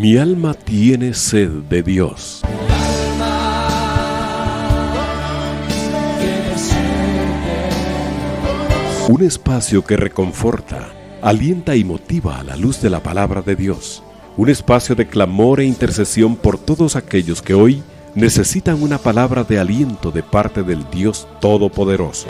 Mi alma tiene sed de Dios. Un espacio que reconforta, alienta y motiva a la luz de la palabra de Dios. Un espacio de clamor e intercesión por todos aquellos que hoy necesitan una palabra de aliento de parte del Dios Todopoderoso.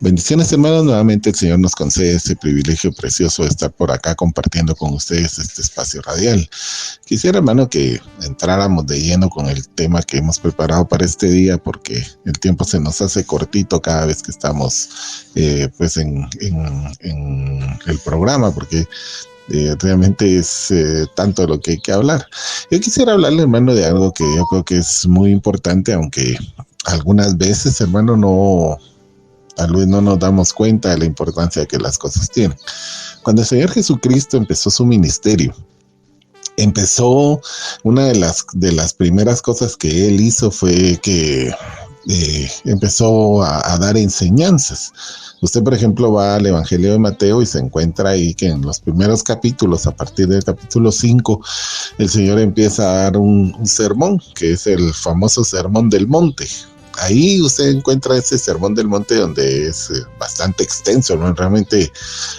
Bendiciones, hermanos. Nuevamente el Señor nos concede este privilegio precioso de estar por acá compartiendo con ustedes este espacio radial. Quisiera, hermano, que entráramos de lleno con el tema que hemos preparado para este día, porque el tiempo se nos hace cortito cada vez que estamos en el programa, porque realmente es tanto de lo que hay que hablar. Yo quisiera hablarle, hermano, de algo que yo creo que es muy importante, aunque algunas veces, hermano, tal vez no nos damos cuenta de la importancia que las cosas tienen. Cuando el Señor Jesucristo empezó su ministerio, una de las primeras cosas que Él hizo fue que empezó a dar enseñanzas. Usted, por ejemplo, va al Evangelio de Mateo y se encuentra ahí que en los primeros capítulos, a partir del capítulo 5, el Señor empieza a dar un sermón, que es el famoso Sermón del Monte. Ahí usted encuentra ese Sermón del Monte donde es bastante extenso, ¿no? Realmente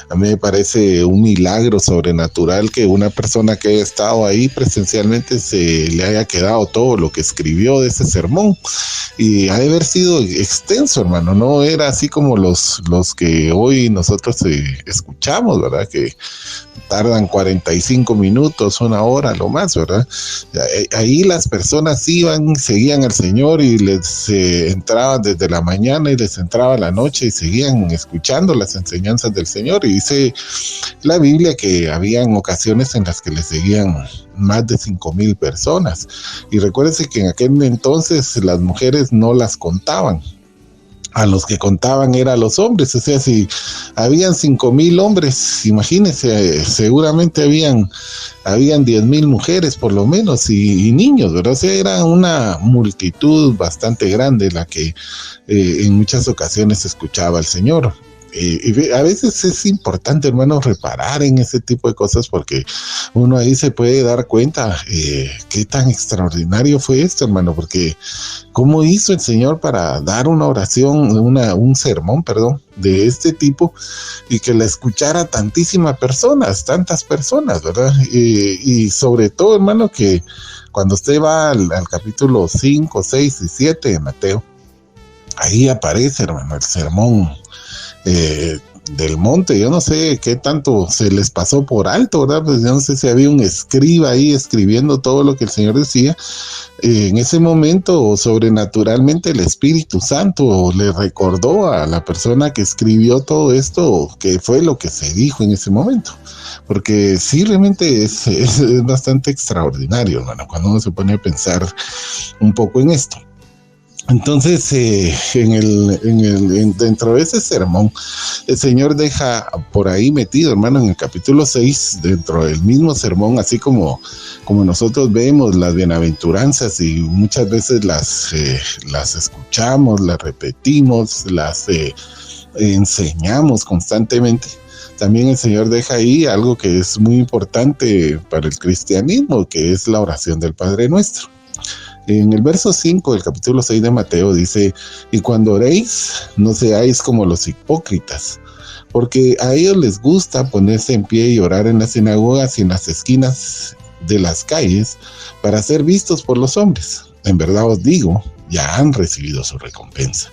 a mí me parece un milagro sobrenatural que una persona que haya estado ahí presencialmente se le haya quedado todo lo que escribió de ese sermón. Y ha de haber sido extenso, hermano, no era así como los que hoy nosotros escuchamos, ¿verdad? Que tardan 45 minutos, una hora, lo más, ¿verdad? Ahí las personas seguían al Señor y les entraban desde la mañana y les entraba la noche y seguían escuchando las enseñanzas del Señor. Y dice la Biblia que habían ocasiones en las que les seguían más de 5,000 personas. Y recuérdense que en aquel entonces las mujeres no las contaban. A los que contaban eran los hombres, o sea, si habían 5,000 hombres, imagínense, seguramente habían 10,000 mujeres por lo menos y niños, ¿verdad? O sea, era una multitud bastante grande la que en muchas ocasiones escuchaba al Señor. Y a veces es importante, hermano, reparar en ese tipo de cosas, porque uno ahí se puede dar cuenta qué tan extraordinario fue esto, hermano, porque cómo hizo el Señor para dar una oración, un sermón, de este tipo, y que la escuchara tantas personas, ¿verdad? Y sobre todo, hermano, que cuando usted va al capítulo 5, 6 y 7 de Mateo, ahí aparece, hermano, el sermón del monte. Yo no sé qué tanto se les pasó por alto, ¿verdad? Pues yo no sé si había un escriba ahí escribiendo todo lo que el Señor decía. En ese momento, sobrenaturalmente, el Espíritu Santo le recordó a la persona que escribió todo esto que fue lo que se dijo en ese momento. Porque sí, realmente es bastante extraordinario, hermano, cuando uno se pone a pensar un poco en esto. Entonces, dentro de ese sermón, el Señor deja por ahí metido, hermano, en el capítulo 6, dentro del mismo sermón, así como nosotros vemos las bienaventuranzas y muchas veces las escuchamos, las repetimos, las enseñamos constantemente. También el Señor deja ahí algo que es muy importante para el cristianismo, que es la oración del Padre Nuestro. En el verso 5 del capítulo 6 de Mateo dice: y cuando oréis, no seáis como los hipócritas, porque a ellos les gusta ponerse en pie y orar en las sinagogas y en las esquinas de las calles para ser vistos por los hombres. En verdad os digo, ya han recibido su recompensa.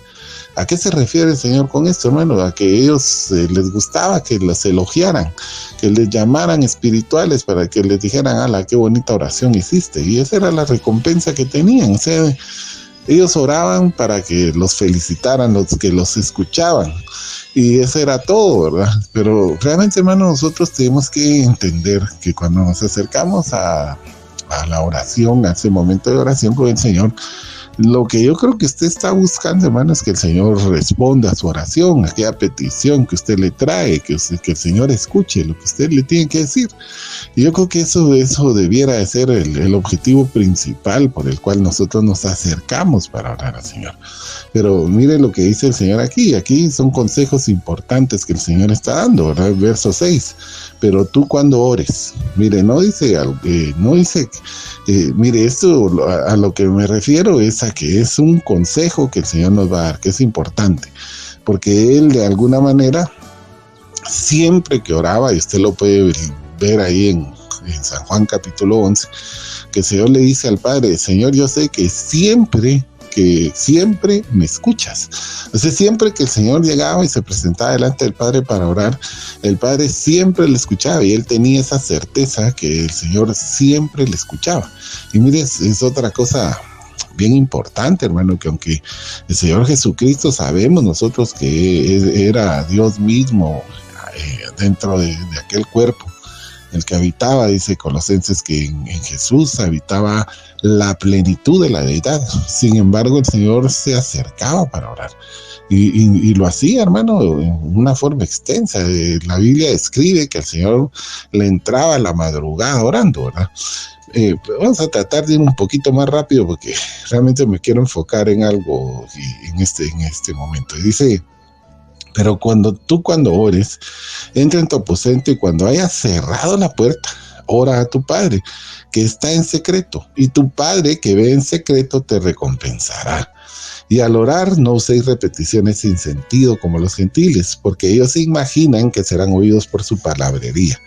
¿A qué se refiere el Señor con esto, hermano? A que ellos les gustaba que los elogiaran, que les llamaran espirituales, para que les dijeran: ¡ala, qué bonita oración hiciste! Y esa era la recompensa que tenían. O sea, ellos oraban para que los felicitaran, los que los escuchaban. Y eso era todo, ¿verdad? Pero realmente, hermano, nosotros tenemos que entender que cuando nos acercamos a la oración, a ese momento de oración con el Señor, Lo que yo creo que usted está buscando, hermano, es que el Señor responda a su oración, a aquella petición que usted le trae, que el Señor escuche lo que usted le tiene que decir. Y yo creo que eso debiera de ser el objetivo principal por el cual nosotros nos acercamos para orar al Señor. Pero mire lo que dice el Señor aquí. Aquí son consejos importantes que el Señor está dando, ¿verdad? Verso 6. Pero tú cuando ores, mire, mire, esto a lo que me refiero es a que es un consejo que el Señor nos va a dar, que es importante, porque Él de alguna manera, siempre que oraba, y usted lo puede ver ahí en San Juan capítulo 11, que el Señor le dice al Padre: Señor, yo sé que siempre me escuchas. O sea, siempre que el Señor llegaba y se presentaba delante del Padre para orar, el Padre siempre le escuchaba, y él tenía esa certeza que el Señor siempre le escuchaba. Y mire, es otra cosa bien importante, hermano, que aunque el Señor Jesucristo sabemos nosotros que era Dios mismo dentro de aquel cuerpo, el que habitaba, dice Colosenses, que en Jesús habitaba la plenitud de la deidad. Sin embargo, el Señor se acercaba para orar. Y lo hacía, hermano, en una forma extensa. La Biblia describe que el Señor le entraba a la madrugada orando, ¿verdad? Vamos a tratar de ir un poquito más rápido porque realmente me quiero enfocar en algo en este momento. Y dice: pero cuando ores, entra en tu aposento, y cuando hayas cerrado la puerta, ora a tu Padre que está en secreto, y tu Padre que ve en secreto te recompensará. Y al orar no uséis repeticiones sin sentido como los gentiles, porque ellos se imaginan que serán oídos por su palabrería.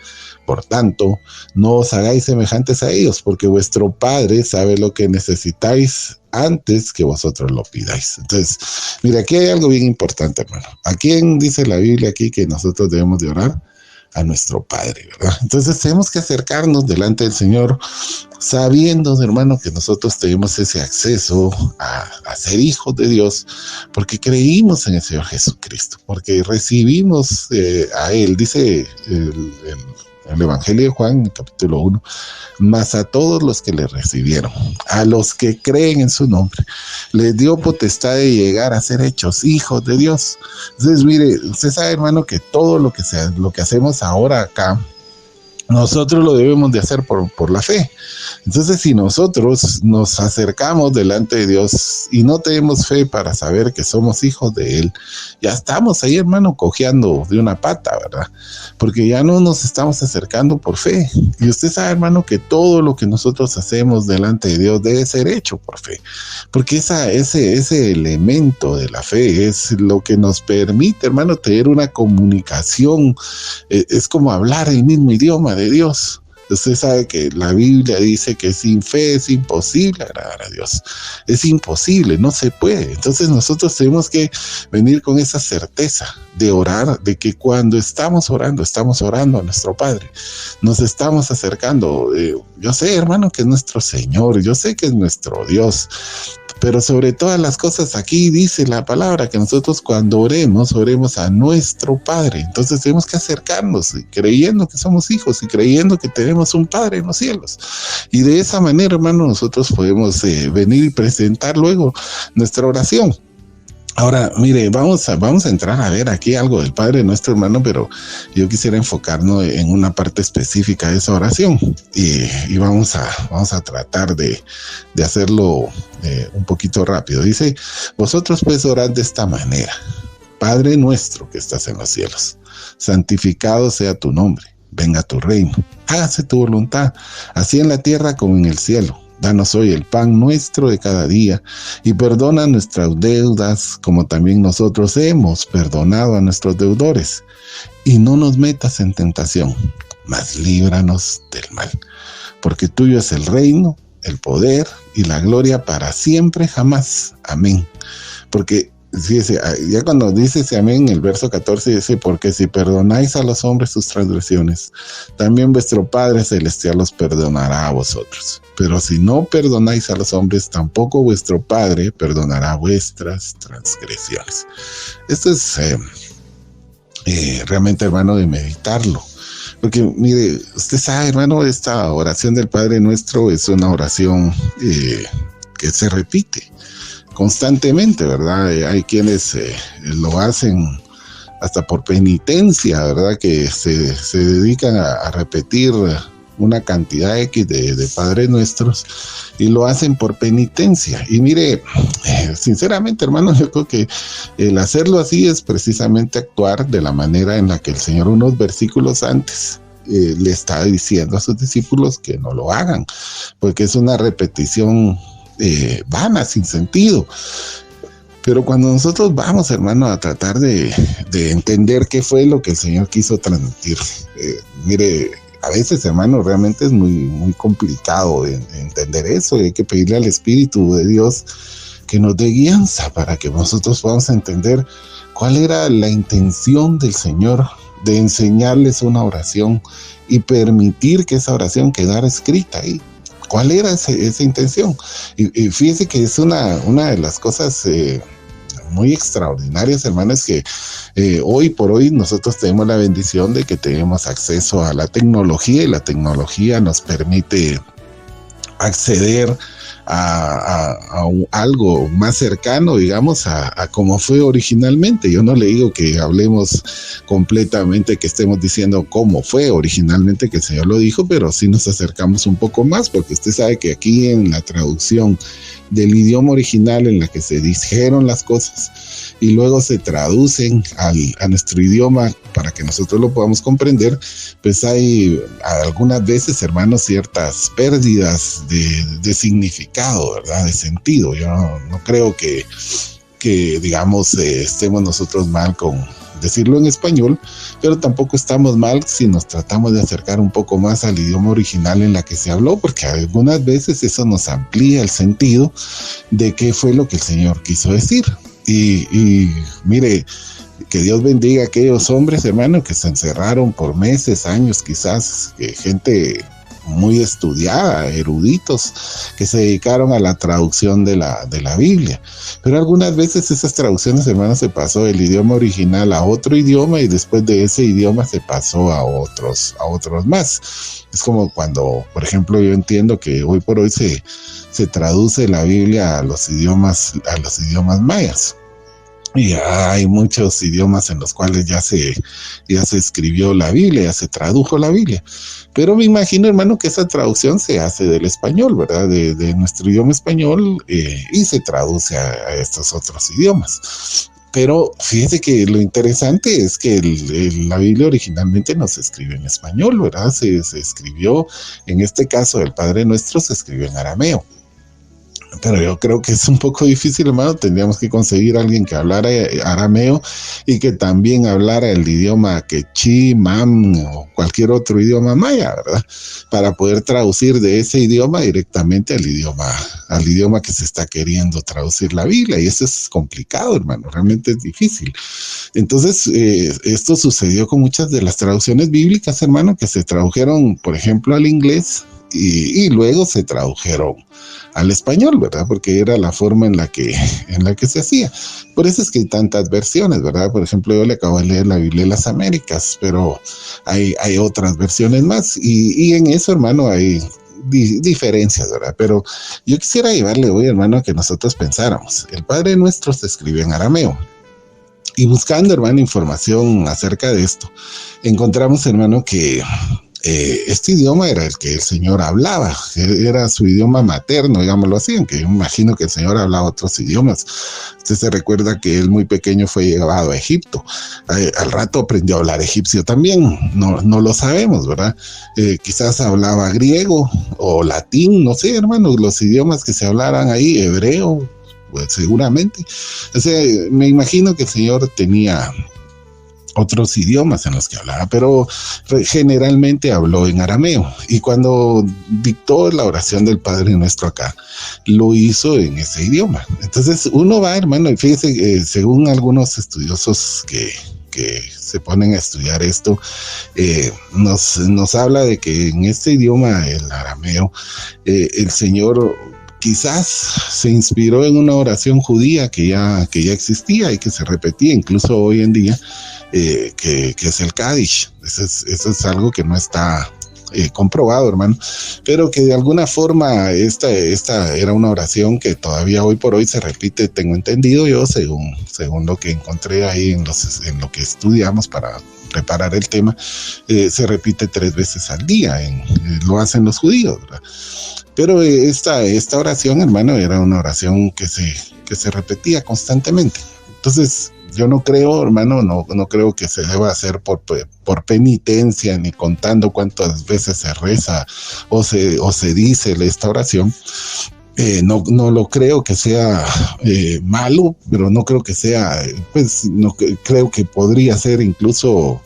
Por tanto, no os hagáis semejantes a ellos, porque vuestro Padre sabe lo que necesitáis antes que vosotros lo pidáis. Entonces, mira, aquí hay algo bien importante, hermano. ¿A quién dice la Biblia aquí que nosotros debemos de orar? A nuestro Padre, ¿verdad? Entonces tenemos que acercarnos delante del Señor sabiendo, hermano, que nosotros tenemos ese acceso a ser hijos de Dios, porque creímos en el Señor Jesucristo, porque recibimos a Él. Dice el Evangelio de Juan, capítulo 1, mas a todos los que le recibieron, a los que creen en su nombre, les dio potestad de llegar a ser hechos hijos de Dios. Entonces, mire, usted sabe, hermano, que todo lo que hacemos ahora acá, nosotros lo debemos de hacer por la fe. Entonces, si nosotros nos acercamos delante de Dios y no tenemos fe para saber que somos hijos de Él, ya estamos ahí, hermano, cojeando de una pata, ¿verdad? Porque ya no nos estamos acercando por fe. Y usted sabe, hermano, que todo lo que nosotros hacemos delante de Dios debe ser hecho por fe. Porque ese elemento de la fe es lo que nos permite, hermano, tener una comunicación. Es como hablar el mismo idioma de Dios. Usted sabe que la Biblia dice que sin fe es imposible agradar a Dios. Es imposible, no se puede. Entonces nosotros tenemos que venir con esa certeza de orar, de que cuando estamos orando a nuestro Padre. Nos estamos acercando. Yo sé, hermano, que es nuestro Señor. Yo sé que es nuestro Dios. Pero sobre todas las cosas, aquí dice la palabra que nosotros cuando oremos a nuestro Padre. Entonces tenemos que acercarnos creyendo que somos hijos y creyendo que tenemos un Padre en los cielos. Y de esa manera, hermano, nosotros podemos venir y presentar luego nuestra oración. Ahora, mire, vamos a entrar a ver aquí algo del Padre Nuestro, hermano, pero yo quisiera enfocarnos en una parte específica de esa oración y vamos a tratar de hacerlo un poquito rápido. Dice: vosotros pues orad de esta manera: Padre nuestro que estás en los cielos, santificado sea tu nombre, venga tu reino, hágase tu voluntad, así en la tierra como en el cielo. Danos hoy el pan nuestro de cada día, y perdona nuestras deudas, como también nosotros hemos perdonado a nuestros deudores. Y no nos metas en tentación, mas líbranos del mal. Porque tuyo es el reino, el poder y la gloria para siempre jamás. Amén. Porque fíjese, ya cuando dice ese amén, el verso 14 dice: porque si perdonáis a los hombres sus transgresiones, también vuestro Padre Celestial los perdonará a vosotros. Pero si no perdonáis a los hombres, tampoco vuestro Padre perdonará vuestras transgresiones. Esto es realmente, hermano, de meditarlo. Porque, mire, usted sabe, hermano, esta oración del Padre Nuestro es una oración que se repite. constantemente, ¿verdad? Hay quienes lo hacen hasta por penitencia, ¿verdad? Que se dedican a repetir una cantidad X de Padres Nuestros y lo hacen por penitencia. Y mire, sinceramente, hermano, yo creo que el hacerlo así es precisamente actuar de la manera en la que el Señor unos versículos antes le está diciendo a sus discípulos que no lo hagan, porque es una repetición vana, sin sentido. Pero cuando nosotros vamos, hermano, a tratar de entender qué fue lo que el Señor quiso transmitir, mire, a veces, hermano, realmente es muy complicado entender eso, y hay que pedirle al Espíritu de Dios que nos dé guianza para que nosotros podamos entender cuál era la intención del Señor de enseñarles una oración y permitir que esa oración quedara escrita ahí. ¿Cuál era esa intención? Y fíjese que es una de las cosas muy extraordinarias, hermanos, que hoy por hoy nosotros tenemos la bendición de que tenemos acceso a la tecnología, y la tecnología nos permite acceder a algo más cercano, digamos, a como fue originalmente. Yo no le digo que hablemos completamente, que estemos diciendo cómo fue originalmente que el Señor lo dijo, pero sí nos acercamos un poco más, porque usted sabe que aquí en la traducción del idioma original en la que se dijeron las cosas y luego se traducen a nuestro idioma para que nosotros lo podamos comprender, pues hay algunas veces, hermanos, ciertas pérdidas de significado, ¿verdad? De sentido. Yo no creo que digamos, estemos nosotros mal con decirlo en español, pero tampoco estamos mal si nos tratamos de acercar un poco más al idioma original en la que se habló, porque algunas veces eso nos amplía el sentido de qué fue lo que el Señor quiso decir. Y mire, que Dios bendiga a aquellos hombres, hermano, que se encerraron por meses, años, quizás, gente muy estudiada, eruditos, que se dedicaron a la traducción de la Biblia. Pero algunas veces esas traducciones, hermanos, se pasó del idioma original a otro idioma, y después de ese idioma se pasó a otros más. Es como cuando, por ejemplo, yo entiendo que hoy por hoy se traduce la Biblia a los idiomas mayas. Y hay muchos idiomas en los cuales ya se escribió la Biblia, ya se tradujo la Biblia. Pero me imagino, hermano, que esa traducción se hace del español, ¿verdad? De nuestro idioma español, y se traduce a estos otros idiomas. Pero fíjese que lo interesante es que la Biblia originalmente no se escribe en español, ¿verdad? Se escribió, en este caso del Padre Nuestro, se escribió en arameo. Pero yo creo que es un poco difícil, hermano. Tendríamos que conseguir a alguien que hablara arameo y que también hablara el idioma quechí, mam o cualquier otro idioma maya, ¿verdad? Para poder traducir de ese idioma directamente al idioma que se está queriendo traducir la Biblia. Y eso es complicado, hermano. Realmente es difícil. Entonces, esto sucedió con muchas de las traducciones bíblicas, hermano, que se tradujeron, por ejemplo, al inglés y luego se tradujeron al español, ¿verdad? Porque era la forma en la que se hacía. Por eso es que hay tantas versiones, ¿verdad? Por ejemplo, yo le acabo de leer la Biblia de las Américas, pero hay otras versiones más, y en eso, hermano, hay diferencias, ¿verdad? Pero yo quisiera llevarle hoy, hermano, a que nosotros pensáramos. El Padre Nuestro se escribe en arameo. Y buscando, hermano, información acerca de esto, encontramos, hermano, que este idioma era el que el Señor hablaba, era su idioma materno, digámoslo así, aunque yo imagino que el Señor hablaba otros idiomas. Usted se recuerda que él muy pequeño fue llevado a Egipto, al rato aprendió a hablar egipcio también, no lo sabemos, ¿verdad? Quizás hablaba griego o latín, no sé, hermano, los idiomas que se hablaran ahí, hebreo, pues seguramente. O sea, me imagino que el Señor tenía otros idiomas en los que hablaba, pero generalmente habló en arameo. Y cuando dictó la oración del Padre Nuestro acá, lo hizo en ese idioma. Entonces uno va, hermano, y fíjese, según algunos estudiosos que se ponen a estudiar esto, nos habla de que en este idioma, el arameo, el Señor quizás se inspiró en una oración judía que ya existía y que se repetía incluso hoy en día, que es el Kadish. Eso es algo que no está comprobado, hermano, pero que de alguna forma esta era una oración que todavía hoy por hoy se repite, tengo entendido yo, según lo que encontré ahí en lo que estudiamos para preparar el tema, se repite 3 veces al día, lo hacen los judíos, ¿verdad? Pero esta oración, hermano, era una oración que se repetía constantemente. Entonces, yo no creo, hermano, no creo que se deba hacer por penitencia, ni contando cuántas veces se reza o se dice esta oración. No lo creo que sea malo, pero no creo que sea, creo que podría ser incluso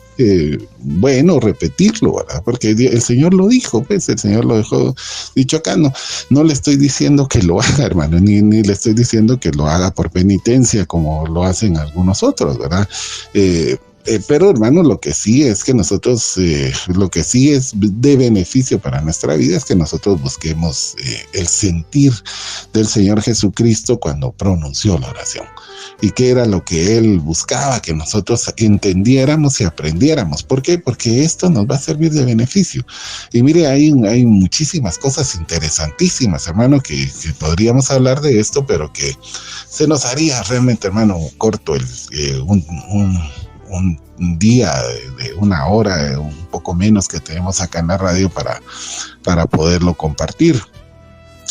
bueno repetirlo, ¿verdad? Porque el Señor lo dijo, pues el Señor lo dejó dicho acá. No le estoy diciendo que lo haga, hermano, ni le estoy diciendo que lo haga por penitencia como lo hacen algunos otros, ¿verdad? Pero hermano, lo que sí es que nosotros, lo que sí es de beneficio para nuestra vida es que nosotros busquemos el sentir del Señor Jesucristo cuando pronunció la oración. ¿Y qué era lo que Él buscaba? Que nosotros entendiéramos y aprendiéramos. ¿Por qué? Porque esto nos va a servir de beneficio. Y mire, hay muchísimas cosas interesantísimas, hermano, que podríamos hablar de esto, pero que se nos haría realmente, hermano, corto un día de 1 hora, un poco menos que tenemos acá en la radio para poderlo compartir.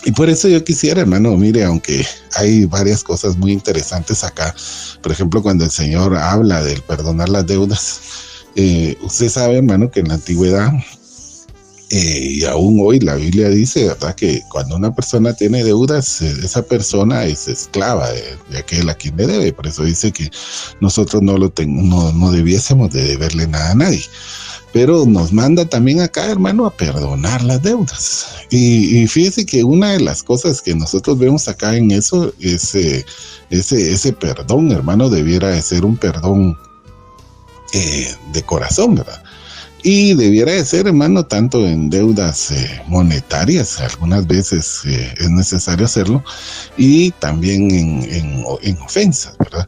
Y por eso yo quisiera, hermano, mire, aunque hay varias cosas muy interesantes acá, por ejemplo, cuando el Señor habla del perdonar las deudas, usted sabe, hermano, que en la antigüedad, y aún hoy la Biblia dice, ¿verdad?, que cuando una persona tiene deudas, esa persona es esclava de aquel a quien le debe. Por eso dice que nosotros no debiésemos de deberle nada a nadie. Pero nos manda también acá, hermano, a perdonar las deudas. Y fíjese que una de las cosas que nosotros vemos acá en eso es ese perdón, hermano, debiera de ser un perdón de corazón, ¿verdad? Y debiera de ser, hermano, tanto en deudas monetarias, algunas veces es necesario hacerlo, y también en ofensas, ¿verdad?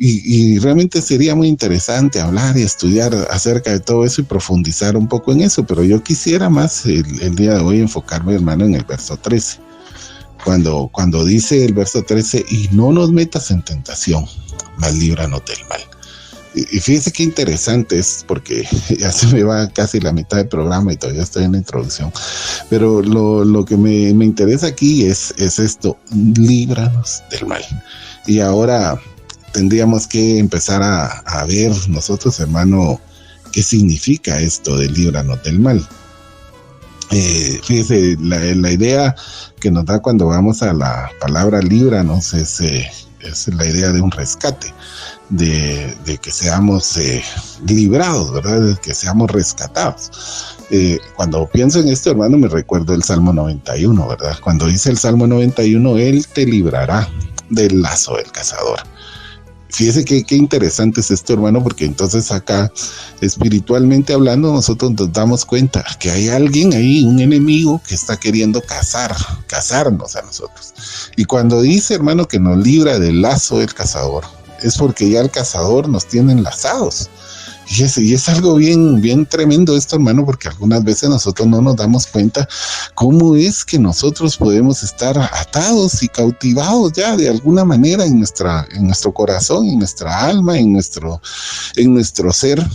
Y realmente sería muy interesante hablar y estudiar acerca de todo eso y profundizar un poco en eso, pero yo quisiera más el día de hoy enfocarme, hermano, en el verso 13. Cuando dice el verso 13, y no nos metas en tentación, mas líbranos del mal. Y fíjese qué interesante es, porque ya se me va casi la mitad del programa y todavía estoy en la introducción, pero lo que me interesa aquí es esto: líbranos del mal. Y ahora tendríamos que empezar a ver nosotros, hermano, qué significa esto de líbranos del mal. Fíjese, la idea que nos da cuando vamos a la palabra líbranos es la idea de un rescate, de que seamos librados, ¿verdad? De que seamos rescatados. Cuando pienso en esto, hermano, me recuerdo el Salmo 91, ¿verdad? Cuando dice el Salmo 91, Él te librará del lazo del cazador. Fíjese qué interesante es esto, hermano, porque entonces acá, espiritualmente hablando, nosotros nos damos cuenta que hay alguien ahí, un enemigo que está queriendo cazarnos a nosotros. Y cuando dice, hermano, que nos libra del lazo del cazador, es porque ya el cazador nos tiene enlazados. Y es algo bien tremendo esto, hermano, porque algunas veces nosotros no nos damos cuenta cómo es que nosotros podemos estar atados y cautivados ya de alguna manera en nuestro corazón, en nuestra alma, en nuestro ser.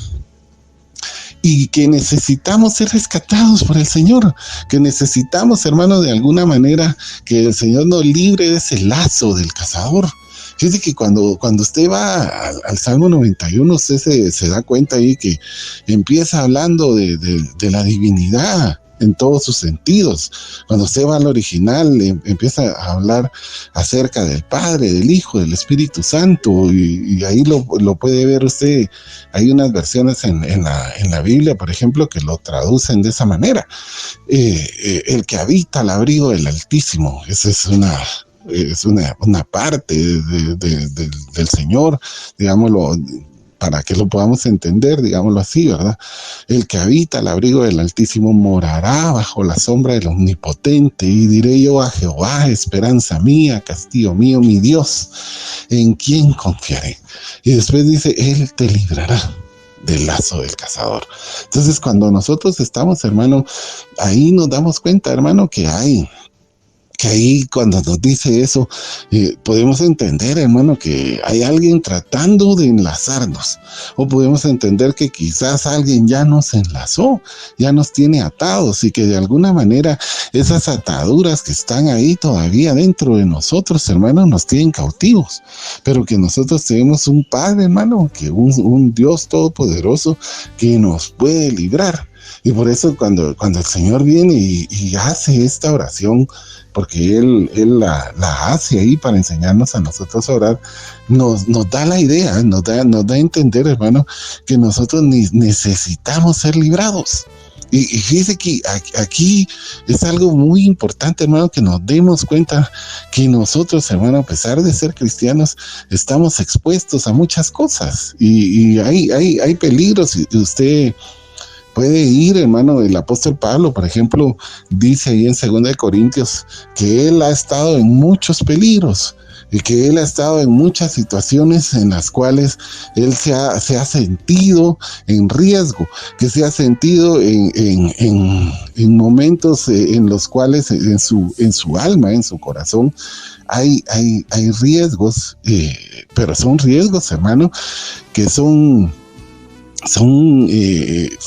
Y que necesitamos ser rescatados por el Señor, que necesitamos, hermano, de alguna manera que el Señor nos libre de ese lazo del cazador. Fíjese que cuando usted va al Salmo 91, usted se da cuenta ahí que empieza hablando de la divinidad en todos sus sentidos. Cuando usted va al original, empieza a hablar acerca del Padre, del Hijo, del Espíritu Santo, y ahí lo puede ver usted. Hay unas versiones en la Biblia, por ejemplo, que lo traducen de esa manera. El que habita al abrigo del Altísimo, esa es una parte del Señor, digámoslo, para que lo podamos entender, digámoslo así, ¿verdad? El que habita al abrigo del Altísimo morará bajo la sombra del Omnipotente, y diré yo a Jehová, esperanza mía, castillo mío, mi Dios, en quien confiaré. Y después dice, Él te librará del lazo del cazador. Entonces, cuando nosotros estamos, hermano, ahí nos damos cuenta, hermano, que ahí cuando nos dice eso, podemos entender, hermano, que hay alguien tratando de enlazarnos, o podemos entender que quizás alguien ya nos enlazó, ya nos tiene atados, y que de alguna manera esas ataduras que están ahí todavía dentro de nosotros, hermano, nos tienen cautivos, pero que nosotros tenemos un Padre, hermano, que un Dios todopoderoso que nos puede librar. Y por eso cuando el Señor viene y hace esta oración, porque Él la hace ahí para enseñarnos a nosotros a orar, nos da la idea, nos da a entender, hermano, que nosotros necesitamos ser librados. Y fíjese que aquí es algo muy importante, hermano, que nos demos cuenta que nosotros, hermano, a pesar de ser cristianos, estamos expuestos a muchas cosas. Y hay peligros. Y usted puede ir, hermano, el apóstol Pablo, por ejemplo, dice ahí en 2 Corintios que él ha estado en muchos peligros y que él ha estado en muchas situaciones en las cuales él se ha sentido en riesgo, que se ha sentido en momentos en los cuales en su alma, en su corazón, hay riesgos, pero son riesgos, hermano, que son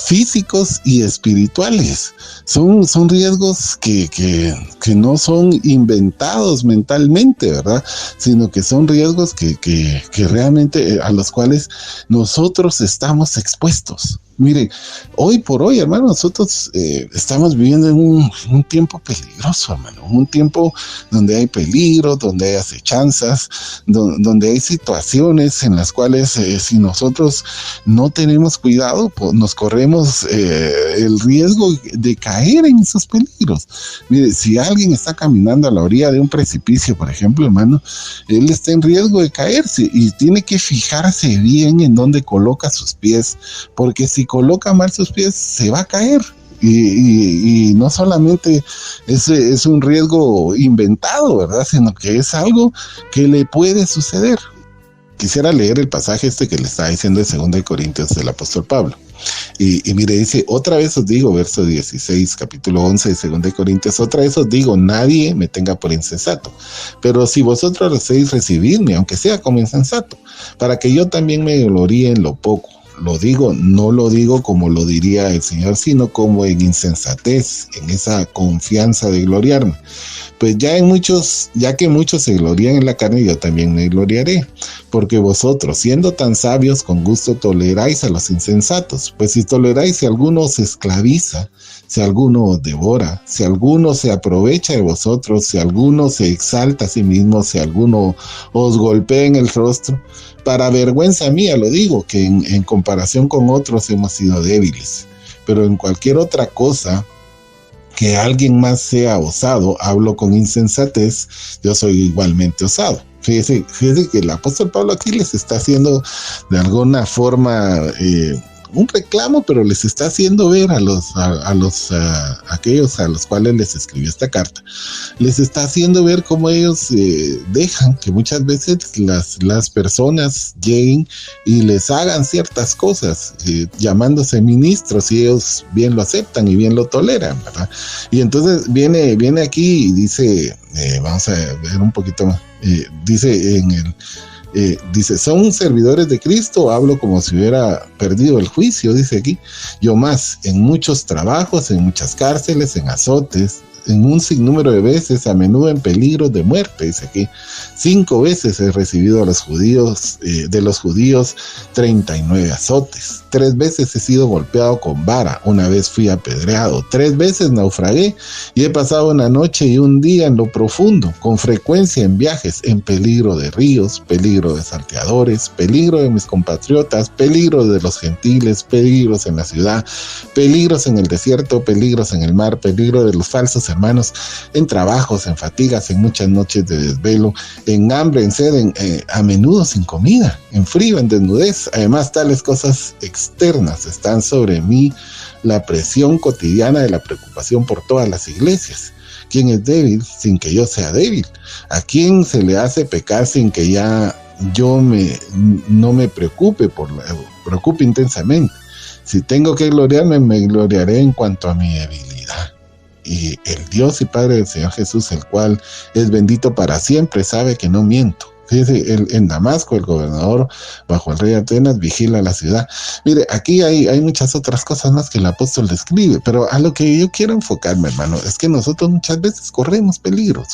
físicos y espirituales. Son riesgos que no son inventados mentalmente, ¿verdad? Sino que son riesgos que realmente a los cuales nosotros estamos expuestos. Mire, hoy por hoy, hermano, nosotros estamos viviendo en un tiempo peligroso, hermano, un tiempo donde hay peligro, donde hay acechanzas, donde hay situaciones en las cuales si nosotros no tenemos cuidado, pues nos corremos el riesgo de caer en esos peligros. Mire, si alguien está caminando a la orilla de un precipicio, por ejemplo, hermano, él está en riesgo de caerse y tiene que fijarse bien en dónde coloca sus pies, porque si coloca mal sus pies, se va a caer. Y no solamente es un riesgo inventado, ¿verdad? Sino que es algo que le puede suceder. Quisiera leer el pasaje que le está diciendo de 2 Corintios del apóstol Pablo. Y mire, dice, otra vez os digo, verso 16, capítulo 11 de 2 Corintios, otra vez os digo, nadie me tenga por insensato, pero si vosotros deseáis recibirme, aunque sea como insensato, para que yo también me gloríe en lo poco. Lo digo, no lo digo como lo diría el Señor, sino como en insensatez, en esa confianza de gloriarme. Pues ya que muchos se glorían en la carne, yo también me gloriaré, porque vosotros, siendo tan sabios, con gusto toleráis a los insensatos. Pues si toleráis, si alguno os esclaviza, si alguno os devora, si alguno se aprovecha de vosotros, si alguno se exalta a sí mismo, si alguno os golpea en el rostro, para vergüenza mía lo digo, que en comparación con otros hemos sido débiles. Pero en cualquier otra cosa que alguien más sea osado, hablo con insensatez, yo soy igualmente osado. Fíjese que el apóstol Pablo aquí les está haciendo de alguna forma un reclamo, pero les está haciendo ver a aquellos a los cuales les escribió esta carta, les está haciendo ver cómo ellos dejan que muchas veces las personas lleguen y les hagan ciertas cosas, llamándose ministros, y ellos bien lo aceptan y bien lo toleran, ¿verdad? Y entonces viene aquí y dice, vamos a ver un poquito más, dice dice, ¿son servidores de Cristo? Hablo como si hubiera perdido el juicio, dice aquí. Yo más, en muchos trabajos, en muchas cárceles, en azotes, en un sinnúmero de veces, a menudo en peligro de muerte, dice aquí. 5 veces he recibido de los judíos 39 azotes. 3 veces he sido golpeado con vara. 1 vez fui apedreado. 3 veces naufragué y he pasado una noche y un día en lo profundo, con frecuencia en viajes, en peligro de ríos, peligro de salteadores, peligro de mis compatriotas, peligro de los gentiles, peligros en la ciudad, peligros en el desierto, peligros en el mar, peligro de los falsos hermanos, en trabajos, en fatigas, en muchas noches de desvelo, en hambre, en sed, a menudo sin comida, en frío, en desnudez. Además, tales cosas externas están sobre mí, la presión cotidiana de la preocupación por todas las iglesias. ¿Quién es débil sin que yo sea débil? ¿A quién se le hace pecar sin que ya no me preocupe preocupe intensamente. Si tengo que gloriarme, me gloriaré en cuanto a mi debilidad. Y el Dios y Padre del Señor Jesús, el cual es bendito para siempre, sabe que no miento. Fíjese, en Damasco, el gobernador, bajo el rey Atenas, vigila la ciudad. Mire, aquí hay muchas otras cosas más que el apóstol describe, pero a lo que yo quiero enfocarme, hermano, es que nosotros muchas veces corremos peligros.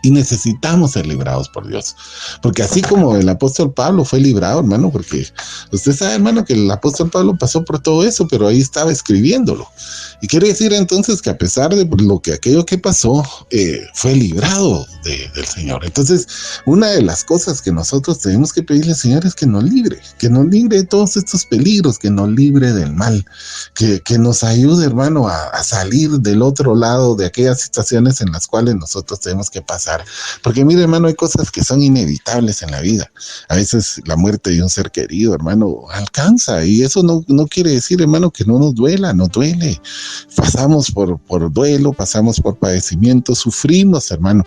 Y necesitamos ser librados por Dios. Porque así como el apóstol Pablo fue librado, hermano, porque usted sabe, hermano, que el apóstol Pablo pasó por todo eso, pero ahí estaba escribiéndolo. Y quiere decir entonces que a pesar de aquello que pasó, fue librado del Señor. Entonces, una de las cosas que nosotros tenemos que pedirle al Señor es que nos libre de todos estos peligros, que nos libre del mal, que nos ayude, hermano, a salir del otro lado de aquellas situaciones en las cuales nosotros tenemos que pasar. Porque mire, hermano, hay cosas que son inevitables en la vida. A veces la muerte de un ser querido, hermano, alcanza, y eso no quiere decir, hermano, que no nos duela, nos duele. Pasamos por duelo, pasamos por padecimientos, sufrimos, hermano.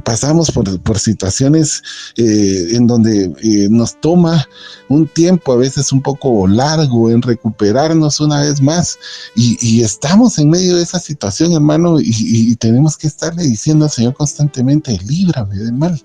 Pasamos por situaciones en donde nos toma un tiempo, a veces un poco largo, en recuperarnos una vez más. Y estamos en medio de esa situación, hermano, y tenemos que estarle diciendo al Señor constantemente: líbrame del mal.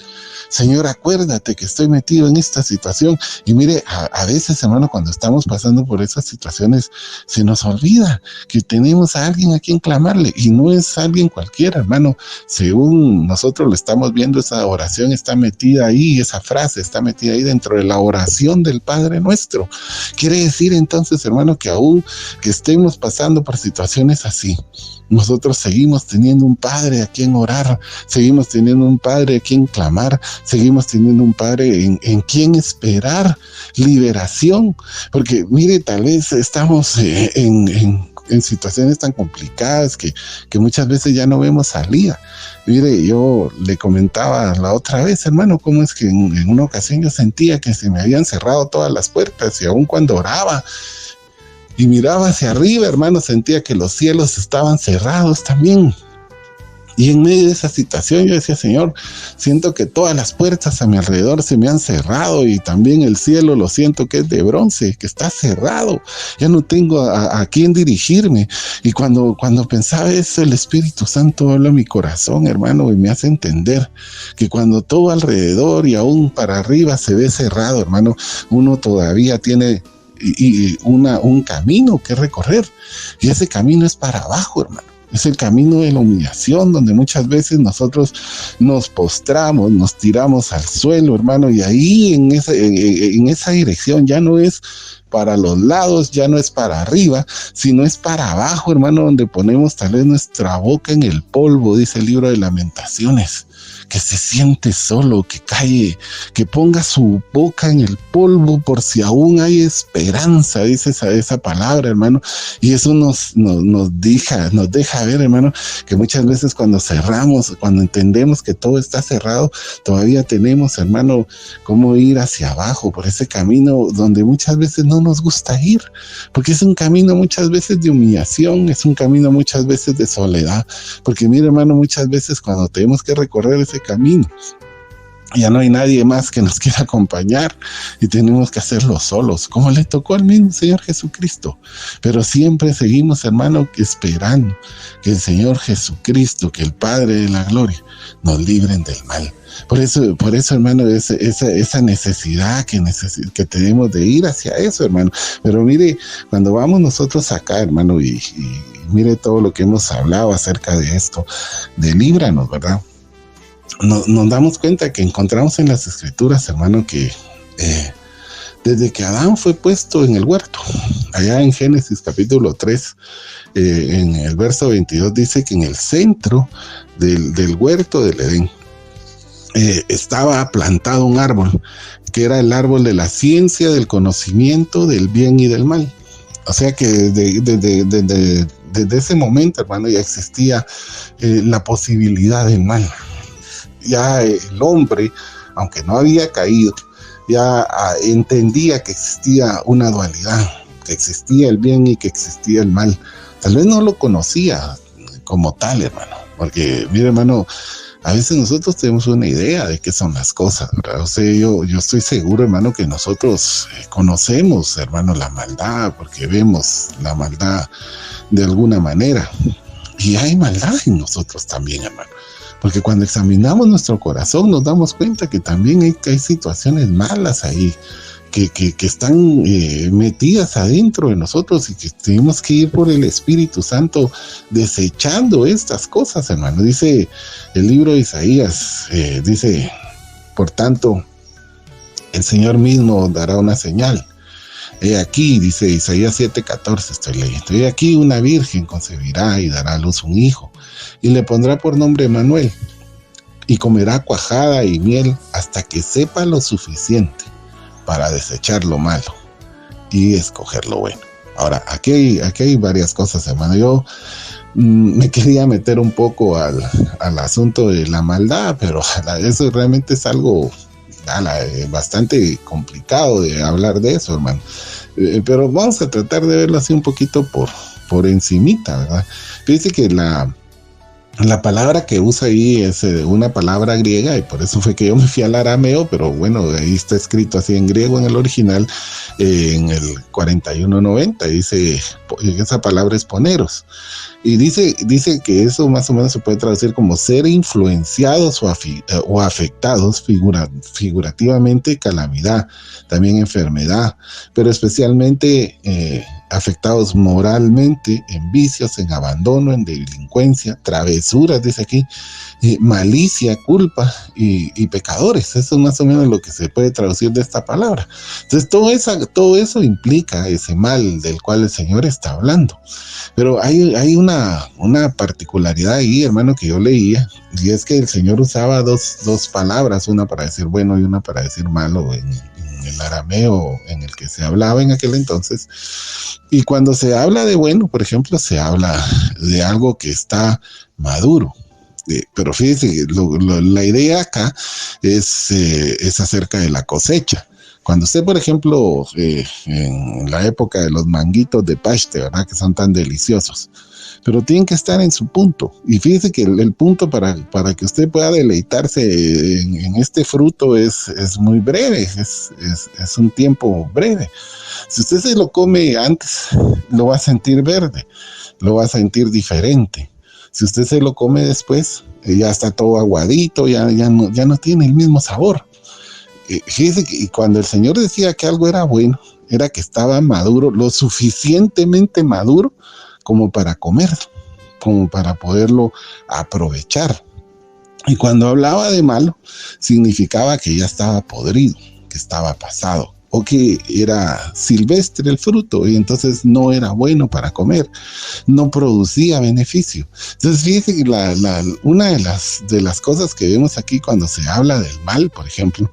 Señor, acuérdate que estoy metido en esta situación. Y mire, a veces, hermano, cuando estamos pasando por esas situaciones, se nos olvida que tenemos a alguien a quien clamarle, y no es alguien cualquiera, hermano. Según nosotros lo estamos viendo, esa oración está metida ahí, esa frase está metida ahí dentro de la oración del Padre Nuestro. Quiere decir entonces, hermano, que aún que estemos pasando por situaciones así, nosotros seguimos teniendo un Padre a quien orar, seguimos teniendo un Padre a quien clamar, seguimos teniendo un Padre en quien esperar liberación. Porque mire, tal vez estamos en situaciones tan complicadas que muchas veces ya no vemos salida. Mire, yo le comentaba la otra vez, hermano, cómo es que en una ocasión yo sentía que se me habían cerrado todas las puertas, y aun cuando oraba y miraba hacia arriba, hermano, sentía que los cielos estaban cerrados también. Y en medio de esa situación yo decía: Señor, siento que todas las puertas a mi alrededor se me han cerrado, y también el cielo lo siento que es de bronce, que está cerrado. Ya no tengo a quién dirigirme. Y cuando pensaba eso, el Espíritu Santo habla a mi corazón, hermano, y me hace entender que cuando todo alrededor y aún para arriba se ve cerrado, hermano, uno todavía tiene un camino que recorrer, y ese camino es para abajo, hermano. Es el camino de la humillación, donde muchas veces nosotros nos postramos, nos tiramos al suelo, hermano, y ahí en esa dirección ya no es para los lados, ya no es para arriba, sino es para abajo, hermano, donde ponemos tal vez nuestra boca en el polvo, dice el libro de Lamentaciones. Que se siente solo, que cae, que ponga su boca en el polvo por si aún hay esperanza, dice esa palabra, hermano. Y eso nos deja ver, hermano, que muchas veces cuando cerramos, cuando entendemos que todo está cerrado, todavía tenemos, hermano, cómo ir hacia abajo, por ese camino donde muchas veces no nos gusta ir, porque es un camino muchas veces de humillación, es un camino muchas veces de soledad, porque mire, hermano, muchas veces cuando tenemos que recorrer ese camino, ya no hay nadie más que nos quiera acompañar, y tenemos que hacerlo solos, como le tocó al mismo Señor Jesucristo. Pero siempre seguimos, hermano, esperando que el Señor Jesucristo, que el Padre de la Gloria, nos libren del mal. Por eso, hermano, esa necesidad que tenemos de ir hacia eso, hermano. Pero mire, cuando vamos nosotros acá, hermano, y mire todo lo que hemos hablado acerca de esto, de líbranos, ¿verdad? Nos damos cuenta que encontramos en las Escrituras, hermano, que desde que Adán fue puesto en el huerto, allá en Génesis capítulo 3, en el verso 22 dice que en el centro del huerto del Edén estaba plantado un árbol, que era el árbol de la ciencia, del conocimiento del bien y del mal. O sea que desde ese momento, hermano, ya existía la posibilidad del mal. Ya el hombre, aunque no había caído, ya entendía que existía una dualidad, que existía el bien y que existía el mal. Tal vez no lo conocía como tal, hermano, porque mire, hermano, a veces nosotros tenemos una idea de qué son las cosas, ¿verdad? O sea, yo estoy seguro, hermano, que nosotros conocemos, hermano, la maldad, porque vemos la maldad de alguna manera. Y hay maldad en nosotros también, hermano. Porque cuando examinamos nuestro corazón nos damos cuenta que también hay situaciones malas ahí, que están metidas adentro de nosotros y que tenemos que ir por el Espíritu Santo desechando estas cosas, hermano. Dice el libro de Isaías, dice, por tanto, el Señor mismo dará una señal. He aquí, dice Isaías 7:14, estoy leyendo, he aquí una virgen concebirá y dará a luz un hijo, y le pondrá por nombre Emmanuel, y comerá cuajada y miel hasta que sepa lo suficiente para desechar lo malo y escoger lo bueno. Ahora, aquí hay varias cosas, hermano. Yo me quería meter un poco al asunto de la maldad, pero eso realmente es algo bastante complicado de hablar de eso, hermano. Pero vamos a tratar de verlo así un poquito por encimita, ¿verdad? Fíjense que la palabra que usa ahí es una palabra griega, y por eso fue que yo me fui al arameo, pero bueno, ahí está escrito así en griego en el original, en el 4190, dice, esa palabra es poneros, y dice que eso más o menos se puede traducir como ser influenciados o afectados figurativamente, calamidad, también enfermedad, pero especialmente afectados moralmente, en vicios, en abandono, en delincuencia, travesuras, dice aquí, malicia, culpa y pecadores. Eso es más o menos lo que se puede traducir de esta palabra. Entonces todo eso implica ese mal del cual el Señor está hablando. Pero hay una particularidad ahí, hermano, que yo leía, y es que el Señor usaba dos palabras, una para decir bueno y una para decir malo en el arameo en el que se hablaba en aquel entonces. Y cuando se habla de bueno, por ejemplo, se habla de algo que está maduro. Pero fíjese, la idea acá es acerca de la cosecha. Cuando usted, por ejemplo, en la época de los manguitos de paste, ¿verdad? Que son tan deliciosos, pero tienen que estar en su punto. Y fíjese que el punto para que usted pueda deleitarse en este fruto es muy breve, es un tiempo breve. Si usted se lo come antes, lo va a sentir verde, lo va a sentir diferente. Si usted se lo come después, ya está todo aguadito, ya no tiene el mismo sabor. Fíjese que cuando el Señor decía que algo era bueno, era que estaba maduro, lo suficientemente maduro como para comer, como para poderlo aprovechar. Y cuando hablaba de malo, significaba que ya estaba podrido, que estaba pasado, o que era silvestre el fruto y entonces no era bueno para comer, no producía beneficio. Entonces fíjese que una de las cosas que vemos aquí cuando se habla del mal, por ejemplo,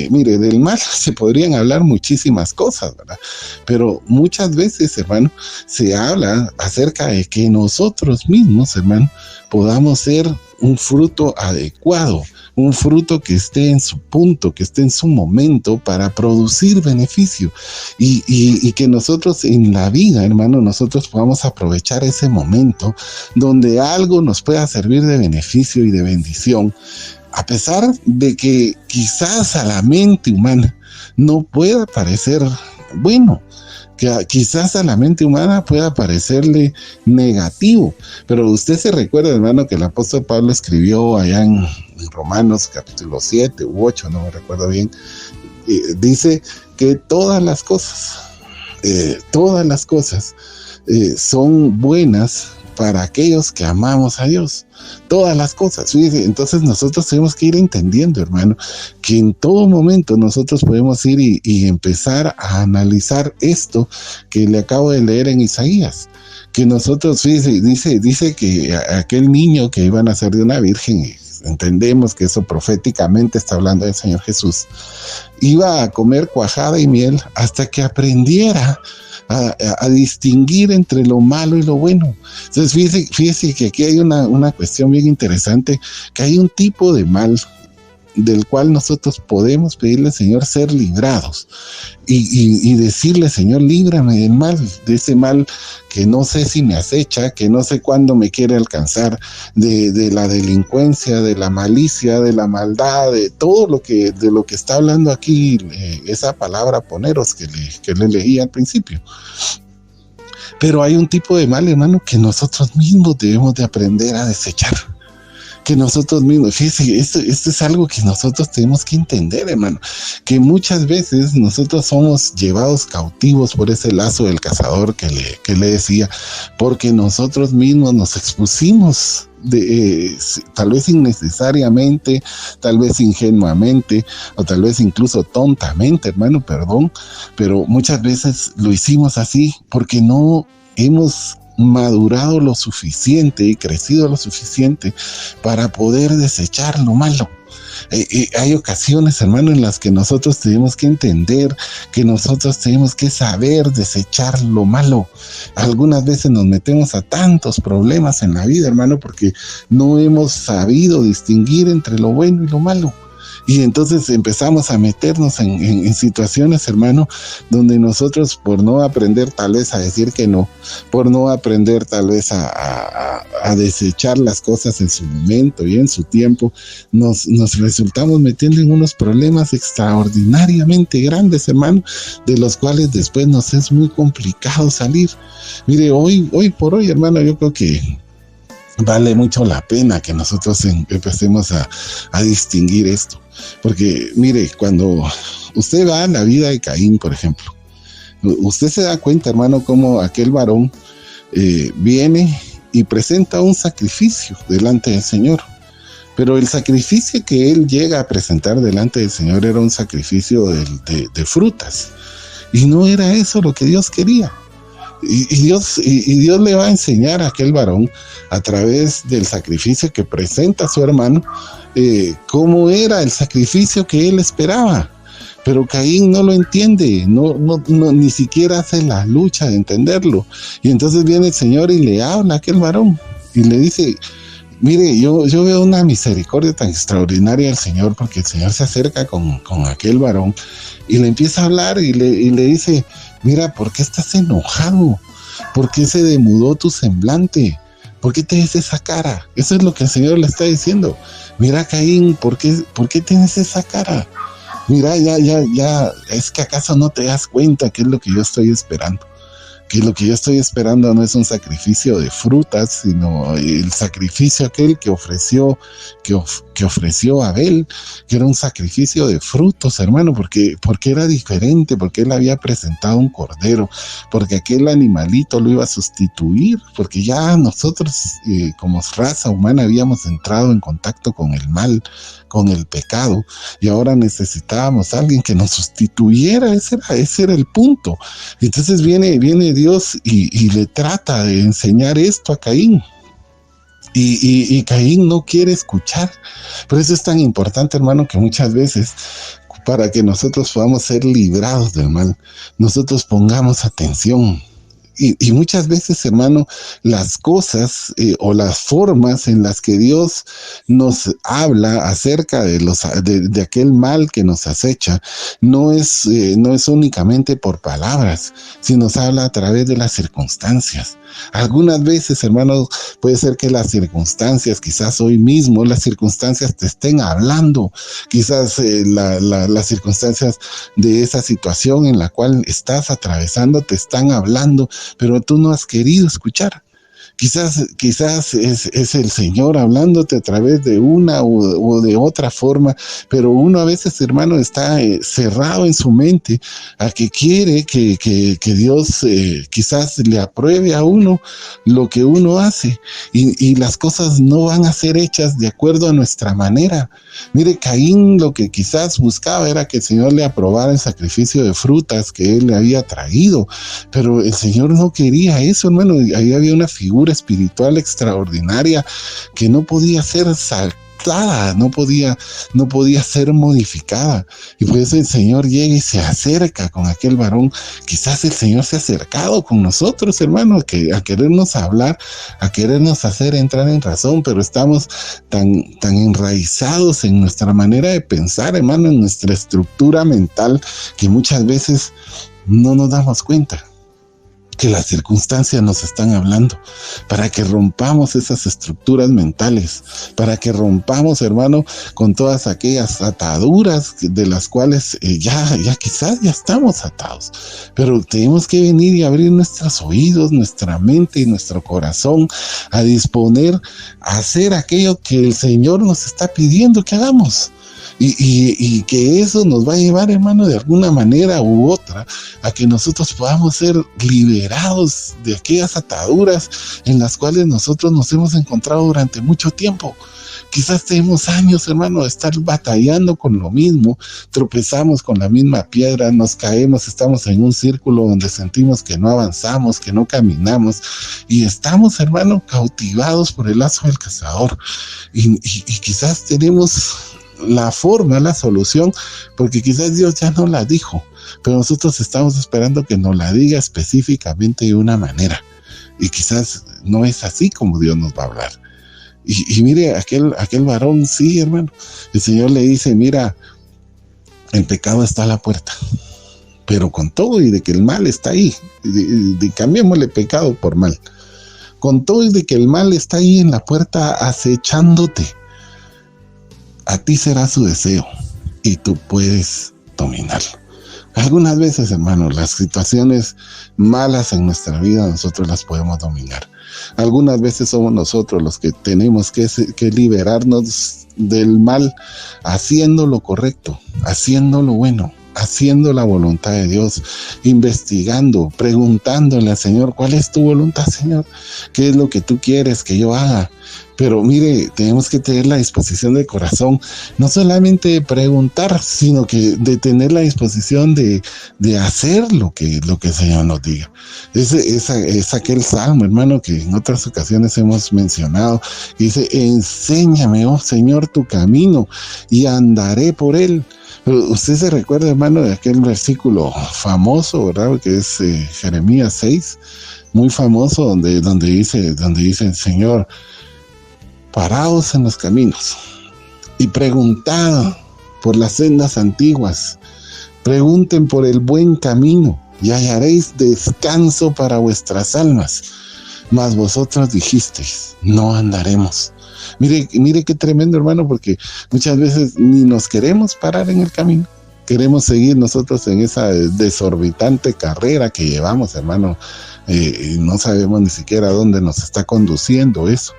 mire, del mal se podrían hablar muchísimas cosas, ¿verdad? Pero muchas veces, hermano, se habla acerca de que nosotros mismos, hermano, podamos ser un fruto adecuado, un fruto que esté en su punto, que esté en su momento para producir beneficio y que nosotros en la vida, hermano, nosotros podamos aprovechar ese momento donde algo nos pueda servir de beneficio y de bendición, a pesar de que quizás a la mente humana no pueda parecer bueno, que quizás a la mente humana pueda parecerle negativo, pero usted se recuerda, hermano, que el apóstol Pablo escribió allá en Romanos capítulo 7 u 8, no me recuerdo bien, dice que todas las cosas son buenas para aquellos que amamos a Dios. Todas las cosas, fíjese. Entonces nosotros tenemos que ir entendiendo, hermano, que en todo momento nosotros podemos ir y empezar a analizar esto que le acabo de leer en Isaías, que nosotros, fíjese, dice que aquel niño que iba a nacer de una virgen, y entendemos que eso proféticamente está hablando del Señor Jesús, iba a comer cuajada y miel hasta que aprendiera a distinguir entre lo malo y lo bueno. Entonces fíjese que aquí hay una cuestión bien interesante, que hay un tipo de mal del cual nosotros podemos pedirle al Señor ser librados y decirle, Señor, líbrame del mal, de ese mal que no sé si me acecha, que no sé cuándo me quiere alcanzar, de la delincuencia, de la malicia, de la maldad, de todo de lo que está hablando aquí esa palabra poneros que le leí al principio. Pero hay un tipo de mal, hermano, que nosotros mismos debemos de aprender a desechar. Que nosotros mismos, fíjese, esto es algo que nosotros tenemos que entender, hermano, que muchas veces nosotros somos llevados cautivos por ese lazo del cazador que le decía, porque nosotros mismos nos expusimos tal vez innecesariamente, tal vez ingenuamente, o tal vez incluso tontamente, hermano, perdón, pero muchas veces lo hicimos así porque no hemos madurado lo suficiente y crecido lo suficiente para poder desechar lo malo. Hay ocasiones, hermano, en las que nosotros tenemos que entender que nosotros tenemos que saber desechar lo malo. Algunas veces nos metemos a tantos problemas en la vida, hermano, porque no hemos sabido distinguir entre lo bueno y lo malo. Y entonces empezamos a meternos en situaciones, hermano, donde nosotros, por no aprender tal vez a decir que no, por no aprender tal vez a desechar las cosas en su momento y en su tiempo, nos resultamos metiendo en unos problemas extraordinariamente grandes, hermano, de los cuales después nos es muy complicado salir. Mire, hoy por hoy, hermano, yo creo que vale mucho la pena que nosotros empecemos a distinguir esto. Porque, mire, cuando usted va a la vida de Caín, por ejemplo, usted se da cuenta, hermano, cómo aquel varón viene y presenta un sacrificio delante del Señor. Pero el sacrificio que él llega a presentar delante del Señor era un sacrificio de frutas. Y no era eso lo que Dios quería. Y Dios le va a enseñar a aquel varón, a través del sacrificio que presenta a su hermano, cómo era el sacrificio que él esperaba. Pero Caín no lo entiende, ni siquiera hace la lucha de entenderlo. Y entonces viene el Señor y le habla a aquel varón y le dice: mire, yo veo una misericordia tan extraordinaria del Señor, porque el Señor se acerca con aquel varón y le empieza a hablar y le dice: mira, ¿por qué estás enojado? ¿Por qué se demudó tu semblante? ¿Por qué tienes esa cara? Eso es lo que el Señor le está diciendo. Mira, Caín, ¿por qué tienes esa cara? Mira, ya, ¿es que acaso no te das cuenta qué es lo que yo estoy esperando? Que lo que yo estoy esperando no es un sacrificio de frutas, sino el sacrificio aquel que ofreció Abel, que era un sacrificio de frutos, hermano, porque era diferente, porque él había presentado un cordero, porque aquel animalito lo iba a sustituir, porque ya nosotros como raza humana habíamos entrado en contacto con el mal, con el pecado, y ahora necesitábamos a alguien que nos sustituyera. Ese era el punto. Entonces viene Dios y le trata de enseñar esto a Caín. Y Caín no quiere escuchar. Por eso es tan importante, hermano, que muchas veces, para que nosotros podamos ser librados del mal, nosotros pongamos atención. Y muchas veces, hermano, las cosas o las formas en las que Dios nos habla acerca de aquel mal que nos acecha, no es únicamente por palabras, sino nos habla a través de las circunstancias. Algunas veces, hermanos, puede ser que las circunstancias, quizás hoy mismo, las circunstancias te estén hablando, quizás las circunstancias de esa situación en la cual estás atravesando te están hablando, pero tú no has querido escuchar. Quizás es el Señor hablándote a través de una o de otra forma, pero uno a veces, hermano, está cerrado en su mente a que quiere que Dios quizás le apruebe a uno lo que uno hace, y las cosas no van a ser hechas de acuerdo a nuestra manera. Mire, Caín lo que quizás buscaba era que el Señor le aprobara el sacrificio de frutas que él le había traído, pero el Señor no quería eso, hermano. Ahí había una figura espiritual extraordinaria que no podía ser mutada, no podía ser modificada. Y por eso el Señor llega y se acerca con aquel varón. Quizás el Señor se ha acercado con nosotros, hermano, a querernos hablar, a querernos hacer entrar en razón, pero estamos tan enraizados en nuestra manera de pensar, hermano, en nuestra estructura mental, que muchas veces no nos damos cuenta que las circunstancias nos están hablando, para que rompamos esas estructuras mentales, para que rompamos, hermano, con todas aquellas ataduras de las cuales quizás ya estamos atados, pero tenemos que venir y abrir nuestros oídos, nuestra mente y nuestro corazón a disponer a hacer aquello que el Señor nos está pidiendo que hagamos. Y que eso nos va a llevar, hermano, de alguna manera u otra, a que nosotros podamos ser liberados de aquellas ataduras en las cuales nosotros nos hemos encontrado durante mucho tiempo. Quizás tenemos años, hermano, de estar batallando con lo mismo, tropezamos con la misma piedra, nos caemos, estamos en un círculo donde sentimos que no avanzamos, que no caminamos, y estamos, hermano, cautivados por el lazo del cazador. Y quizás tenemos la forma, la solución, porque quizás Dios ya no la dijo, pero nosotros estamos esperando que nos la diga específicamente de una manera, y quizás no es así como Dios nos va a hablar. Y mire, aquel varón, sí, hermano, el Señor le dice, mira, el pecado está a la puerta, pero con todo y de que el mal está ahí, cambiémosle pecado por mal, con todo y de que el mal está ahí en la puerta acechándote, a ti será su deseo y tú puedes dominarlo. Algunas veces, hermano, las situaciones malas en nuestra vida nosotros las podemos dominar. Algunas veces somos nosotros los que tenemos que liberarnos del mal, haciendo lo correcto, haciendo lo bueno, haciendo la voluntad de Dios, investigando, preguntándole al Señor, ¿cuál es tu voluntad, Señor? ¿Qué es lo que tú quieres que yo haga? Pero mire, tenemos que tener la disposición del corazón, no solamente de preguntar, sino que de tener la disposición de hacer lo que el Señor nos diga. Es aquel salmo, hermano, que en otras ocasiones hemos mencionado, que dice, enséñame, oh Señor, tu camino y andaré por él. Usted se recuerda, hermano, de aquel versículo famoso, ¿verdad? Que es Jeremías 6, muy famoso, donde dice el Señor, paraos en los caminos y preguntad por las sendas antiguas, pregunten por el buen camino y hallaréis descanso para vuestras almas. Mas vosotros dijisteis, no andaremos. Mire qué tremendo, hermano, porque muchas veces ni nos queremos parar en el camino. Queremos seguir nosotros en esa desorbitante carrera que llevamos, hermano. No sabemos ni siquiera dónde nos está conduciendo eso.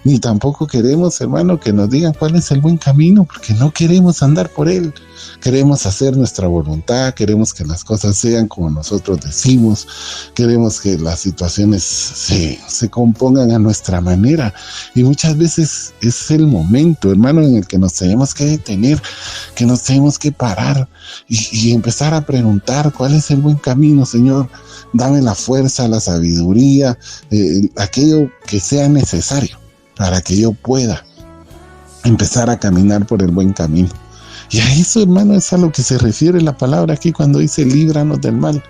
Ni tampoco queremos, hermano, que nos digan cuál es el buen camino, porque no queremos andar por él. Queremos hacer nuestra voluntad, queremos que las cosas sean como nosotros decimos, queremos que las situaciones se compongan a nuestra manera. Y muchas veces es el momento, hermano, en el que nos tenemos que detener, que nos tenemos que parar y empezar a preguntar cuál es el buen camino, Señor. Dame la fuerza, la sabiduría, aquello que sea necesario para que yo pueda empezar a caminar por el buen camino. Y a eso, hermano, es a lo que se refiere la palabra aquí cuando dice líbranos del mal.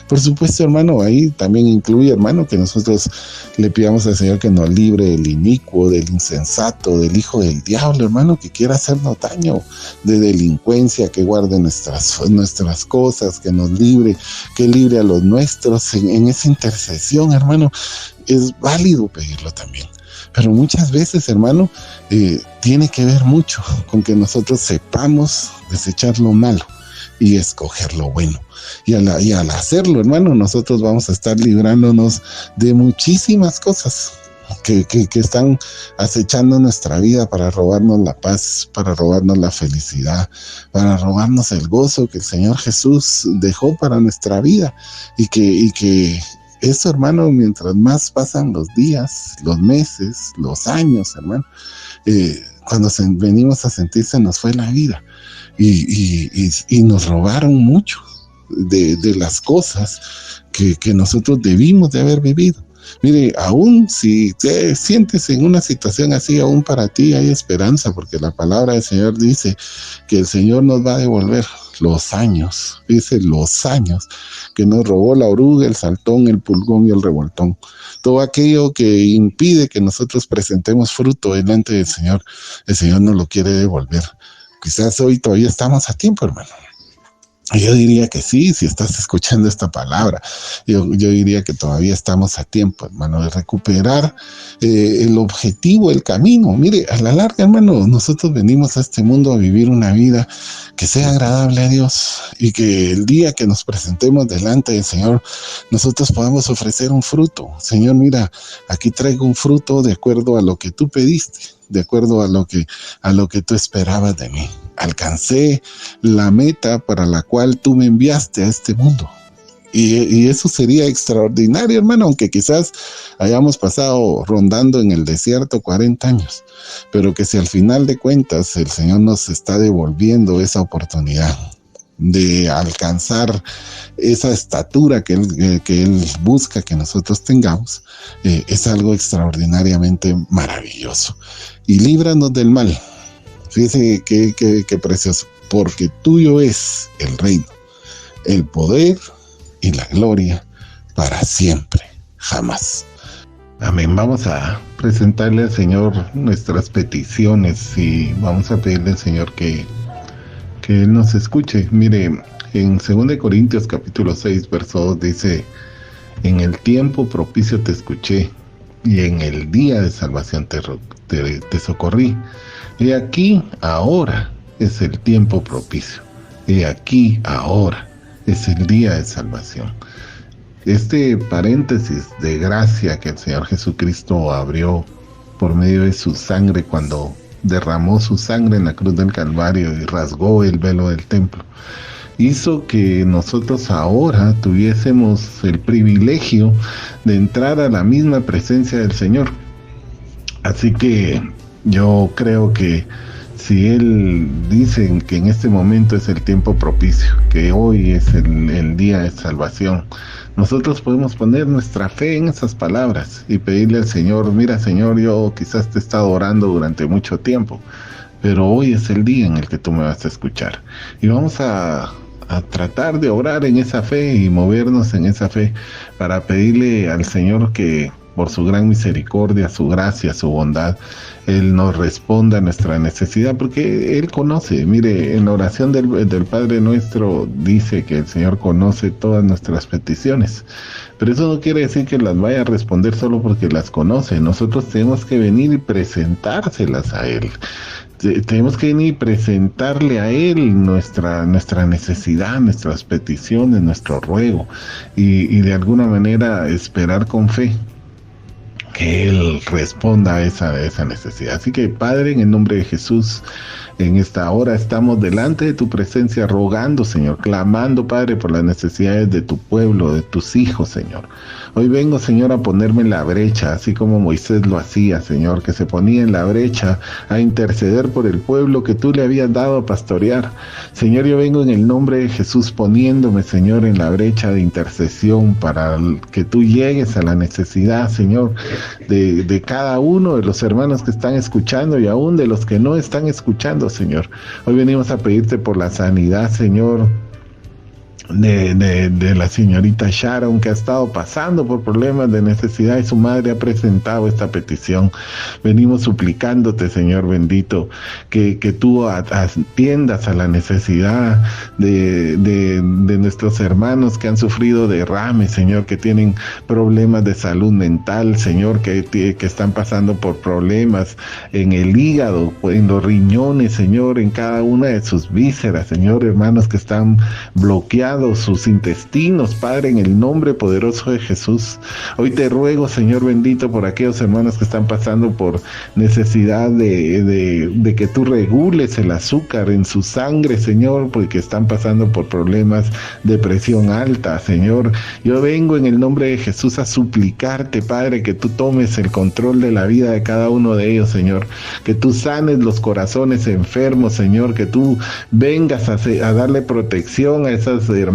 Por supuesto, hermano, ahí también incluye, hermano, que nosotros le pidamos al Señor que nos libre del inicuo, del insensato, del hijo del diablo, hermano, que quiera hacernos daño, de delincuencia, que guarde nuestras cosas, que nos libre, que libre a los nuestros. En esa intercesión, hermano, es válido pedirlo también. Pero muchas veces, hermano, tiene que ver mucho con que nosotros sepamos desechar lo malo y escoger lo bueno. Y al hacerlo, hermano, nosotros vamos a estar librándonos de muchísimas cosas que están acechando nuestra vida para robarnos la paz, para robarnos la felicidad, para robarnos el gozo que el Señor Jesús dejó para nuestra vida. Y que eso, hermano, mientras más pasan los días, los meses, los años, hermano, cuando venimos a sentir se nos fue la vida y nos robaron mucho de las cosas que nosotros debimos de haber vivido. Mire, aún si te sientes en una situación así, aún para ti hay esperanza, porque la palabra del Señor dice que el Señor nos va a devolver los años, dice los años que nos robó la oruga, el saltón, el pulgón y el revoltón. Todo aquello que impide que nosotros presentemos fruto delante del Señor, el Señor nos lo quiere devolver. Quizás hoy todavía estamos a tiempo, hermano. Yo diría que sí, si estás escuchando esta palabra, yo diría que todavía estamos a tiempo, hermano, de recuperar el objetivo, el camino. Mire, a la larga, hermano, nosotros venimos a este mundo a vivir una vida que sea agradable a Dios y que el día que nos presentemos delante del Señor, nosotros podamos ofrecer un fruto. Señor, mira, aquí traigo un fruto de acuerdo a lo que tú pediste, de acuerdo a lo que tú esperabas de mí. Alcancé la meta para la cual tú me enviaste a este mundo. Y eso sería extraordinario, hermano, aunque quizás hayamos pasado rondando en el desierto 40 años, pero que si al final de cuentas el Señor nos está devolviendo esa oportunidad de alcanzar esa estatura que Él busca que nosotros tengamos, es algo extraordinariamente maravilloso. Y líbranos del mal. Fíjese qué precioso, porque tuyo es el reino, el poder y la gloria para siempre, jamás. Amén. Vamos a presentarle al Señor nuestras peticiones y vamos a pedirle al Señor que Él nos escuche. Mire, en 2 Corintios capítulo 6, verso 2 dice: en el tiempo propicio te escuché y en el día de salvación te socorrí. He aquí, ahora es el tiempo propicio. He aquí, ahora es el día de salvación. Este paréntesis de gracia que el Señor Jesucristo abrió por medio de su sangre cuando derramó su sangre en la cruz del Calvario y rasgó el velo del templo, hizo que nosotros ahora tuviésemos el privilegio de entrar a la misma presencia del Señor. Así que yo creo que si Él dice que en este momento es el tiempo propicio, que hoy es el día de salvación, nosotros podemos poner nuestra fe en esas palabras y pedirle al Señor: mira, Señor, yo quizás te he estado orando durante mucho tiempo, pero hoy es el día en el que tú me vas a escuchar. Y vamos a tratar de obrar en esa fe y movernos en esa fe para pedirle al Señor que por su gran misericordia, su gracia, su bondad, Él nos responda a nuestra necesidad, porque Él conoce. Mire, en la oración del Padre Nuestro dice que el Señor conoce todas nuestras peticiones, pero eso no quiere decir que las vaya a responder solo porque las conoce. Nosotros tenemos que venir y presentárselas a Él. Tenemos que venir y presentarle a Él nuestra necesidad, nuestras peticiones, nuestro ruego, y de alguna manera esperar con fe que Él responda a esa necesidad. Así que, Padre, en el nombre de Jesús, en esta hora estamos delante de tu presencia rogando, Señor, clamando, Padre, por las necesidades de tu pueblo, de tus hijos, Señor. Hoy vengo, Señor, a ponerme en la brecha, así como Moisés lo hacía, Señor, que se ponía en la brecha a interceder por el pueblo que tú le habías dado a pastorear. Señor, yo vengo en el nombre de Jesús poniéndome, Señor, en la brecha de intercesión para que tú llegues a la necesidad, Señor, de cada uno de los hermanos que están escuchando y aún de los que no están escuchando, Señor. Hoy venimos a pedirte por la sanidad, Señor, de la señorita Sharon, que ha estado pasando por problemas de necesidad y su madre ha presentado esta petición. Venimos suplicándote, Señor bendito, que tú atiendas a la necesidad de nuestros hermanos que han sufrido derrames, Señor, que tienen problemas de salud mental, Señor, que están pasando por problemas en el hígado, en los riñones, Señor, en cada una de sus vísceras, Señor, hermanos que están bloqueados sus intestinos, Padre, en el nombre poderoso de Jesús. Hoy te ruego, Señor bendito, por aquellos hermanos que están pasando por necesidad de que tú regules el azúcar en su sangre, Señor, porque están pasando por problemas de presión alta, Señor. Yo vengo en el nombre de Jesús a suplicarte, Padre, que tú tomes el control de la vida de cada uno de ellos, Señor, que tú sanes los corazones enfermos, Señor, que tú vengas a darle protección a esas hermanas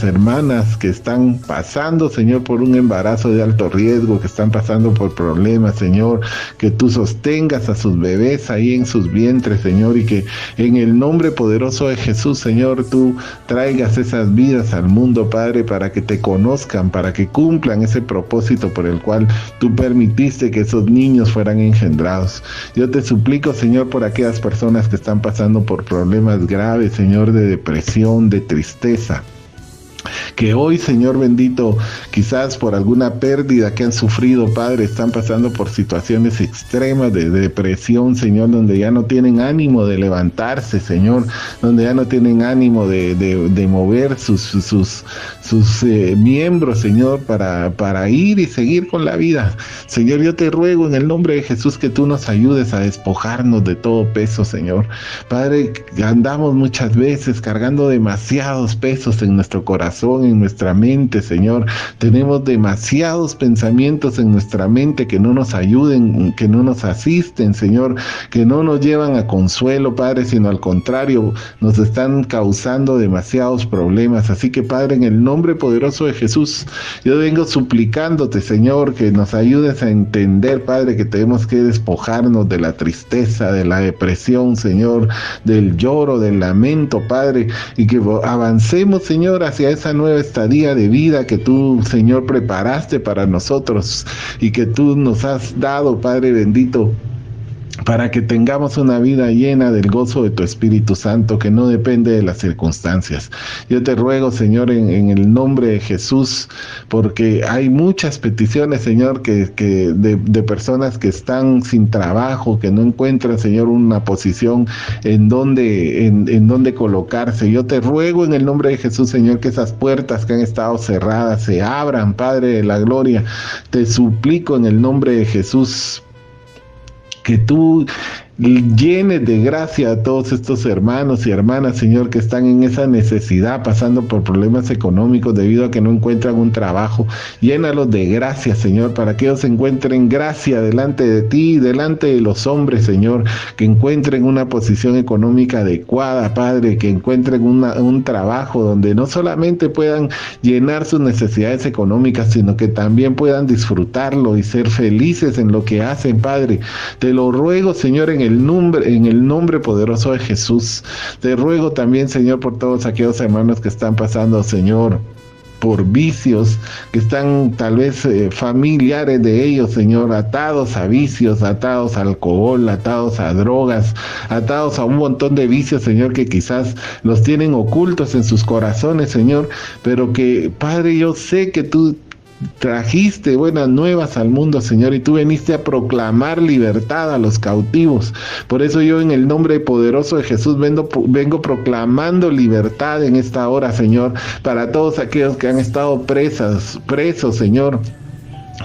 hermanas que están pasando, Señor, por un embarazo de alto riesgo, que están pasando por problemas, Señor, que tú sostengas a sus bebés ahí en sus vientres, Señor, y que en el nombre poderoso de Jesús, Señor, tú traigas esas vidas al mundo, Padre, para que te conozcan, para que cumplan ese propósito por el cual tú permitiste que esos niños fueran engendrados. Yo te suplico, Señor, por aquellas personas que están pasando por problemas graves, Señor, de depresión, de tristeza, que hoy, Señor bendito, quizás por alguna pérdida que han sufrido, Padre, están pasando por situaciones extremas de depresión, Señor, donde ya no tienen ánimo de levantarse, Señor, donde ya no tienen ánimo de mover sus miembros, Señor, para ir y seguir con la vida. Señor, yo te ruego en el nombre de Jesús que tú nos ayudes a despojarnos de todo peso, Señor. Padre, andamos muchas veces cargando demasiados pesos en nuestro corazón, en nuestra mente, Señor. Tenemos demasiados pensamientos en nuestra mente que no nos ayuden, que no nos asisten, Señor, que no nos llevan a consuelo, Padre, sino al contrario, nos están causando demasiados problemas. Así que, Padre, en el nombre poderoso de Jesús, yo vengo suplicándote, Señor, que nos ayudes a entender, Padre, que tenemos que despojarnos de la tristeza, de la depresión, Señor, del lloro, del lamento, Padre, y que avancemos, Señor, hacia esa nueva estadía de vida que tú, Señor, preparaste para nosotros y que tú nos has dado, Padre bendito, para que tengamos una vida llena del gozo de tu Espíritu Santo, que no depende de las circunstancias. Yo te ruego, Señor, en el nombre de Jesús, porque hay muchas peticiones, Señor, de personas que están sin trabajo, que no encuentran, Señor, una posición en donde colocarse. Yo te ruego en el nombre de Jesús, Señor, que esas puertas que han estado cerradas se abran, Padre de la gloria. Te suplico en el nombre de Jesús que tú llenes de gracia a todos estos hermanos y hermanas, Señor, que están en esa necesidad, pasando por problemas económicos debido a que no encuentran un trabajo. Llénalos de gracia, Señor, para que ellos encuentren gracia delante de ti y delante de los hombres, Señor, que encuentren una posición económica adecuada, Padre, que encuentren un trabajo donde no solamente puedan llenar sus necesidades económicas, sino que también puedan disfrutarlo y ser felices en lo que hacen, Padre. Te lo ruego, Señor, en el nombre poderoso de Jesús. Te ruego también, Señor, por todos aquellos hermanos que están pasando, Señor, por vicios, que están tal vez familiares de ellos, Señor, atados a vicios, atados a alcohol, atados a drogas, atados a un montón de vicios, Señor, que quizás los tienen ocultos en sus corazones, Señor, pero que, Padre, yo sé que tú trajiste buenas nuevas al mundo, Señor, y tú viniste a proclamar libertad a los cautivos. Por eso yo en el nombre poderoso de Jesús vengo proclamando libertad en esta hora, Señor, para todos aquellos que han estado presos, Señor,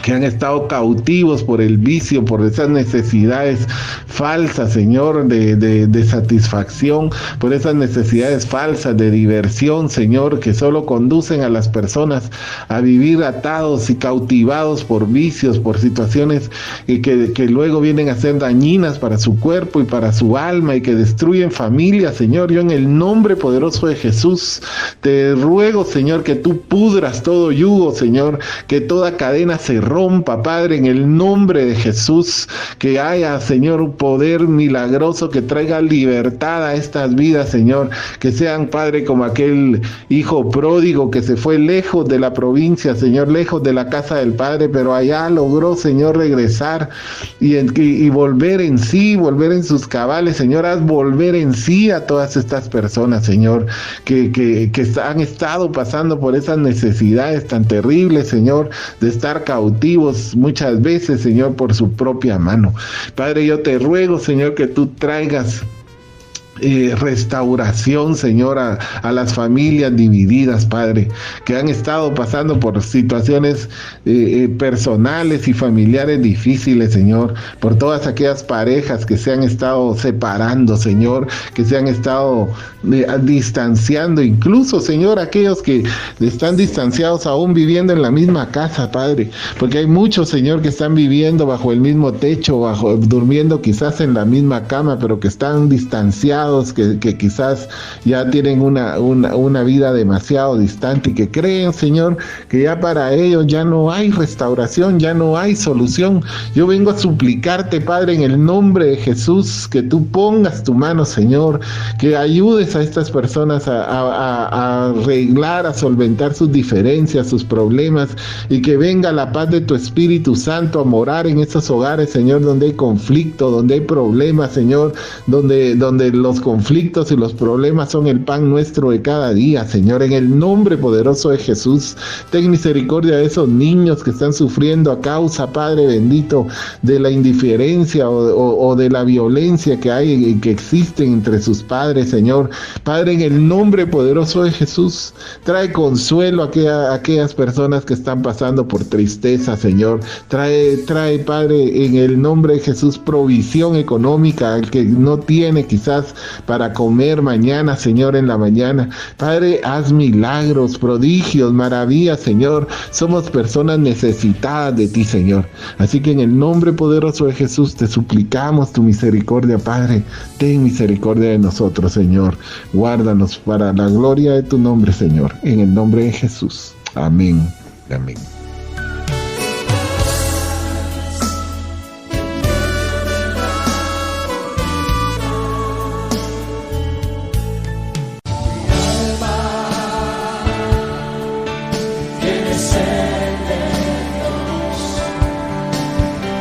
que han estado cautivos por el vicio, por esas necesidades falsas, Señor, de satisfacción, por esas necesidades falsas de diversión, Señor, que solo conducen a las personas a vivir atados y cautivados por vicios, por situaciones que luego vienen a ser dañinas para su cuerpo y para su alma y que destruyen familias, Señor. Yo en el nombre poderoso de Jesús te ruego, Señor, que tú pudras todo yugo, Señor, que toda cadena se rompa, Padre, en el nombre de Jesús, que haya, Señor, un poder milagroso que traiga libertad a estas vidas, Señor, que sean, Padre, como aquel hijo pródigo que se fue lejos de la provincia, Señor, lejos de la casa del Padre, pero allá logró, Señor, regresar y volver en sí, volver en sus cabales, Señor. Haz volver en sí a todas estas personas, Señor, que han estado pasando por esas necesidades tan terribles, Señor, de estar cautivos muchas veces, Señor, por su propia mano. Padre, yo te ruego, Señor, que tú traigas restauración, Señor, a las familias divididas, Padre, que han estado pasando por situaciones personales y familiares difíciles, Señor, por todas aquellas parejas que se han estado separando, Señor, que se han estado distanciando, incluso, Señor, aquellos que están distanciados aún viviendo en la misma casa, Padre, porque hay muchos, Señor, que están viviendo bajo el mismo techo, durmiendo quizás en la misma cama, pero que están distanciados, alejados, que quizás ya tienen una vida demasiado distante y que creen, Señor, que ya para ellos ya no hay restauración, ya no hay solución. Yo vengo a suplicarte, Padre, en el nombre de Jesús, que tú pongas tu mano, Señor, que ayudes a estas personas a arreglar, a solventar sus diferencias, sus problemas, y que venga la paz de tu Espíritu Santo a morar en esos hogares, Señor, donde hay conflicto, donde hay problemas, Señor, donde los conflictos y los problemas son el pan nuestro de cada día, Señor. En el nombre poderoso de Jesús, ten misericordia de esos niños que están sufriendo a causa, Padre bendito, de la indiferencia o de la violencia que hay y que existen entre sus padres, Señor. Padre, en el nombre poderoso de Jesús, trae consuelo a aquellas personas que están pasando por tristeza, Señor. Trae, Padre, en el nombre de Jesús, provisión económica al que no tiene quizás para comer mañana, Señor, en la mañana. Padre, haz milagros, prodigios, maravillas, Señor. Somos personas necesitadas de ti, Señor. Así que en el nombre poderoso de Jesús te suplicamos tu misericordia, Padre. Ten misericordia de nosotros, Señor. Guárdanos para la gloria de tu nombre, Señor. En el nombre de Jesús. Amén. Amén.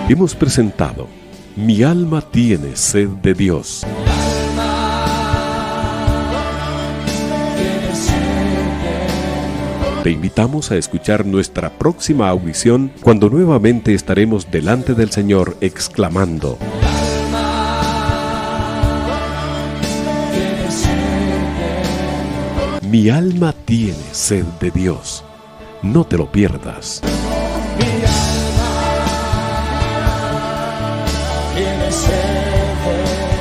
Hemos presentado Mi alma tiene sed de Dios. Te invitamos a escuchar nuestra próxima audición cuando nuevamente estaremos delante del Señor exclamando: Mi alma tiene sed de Dios. No te lo pierdas. Tiene sed de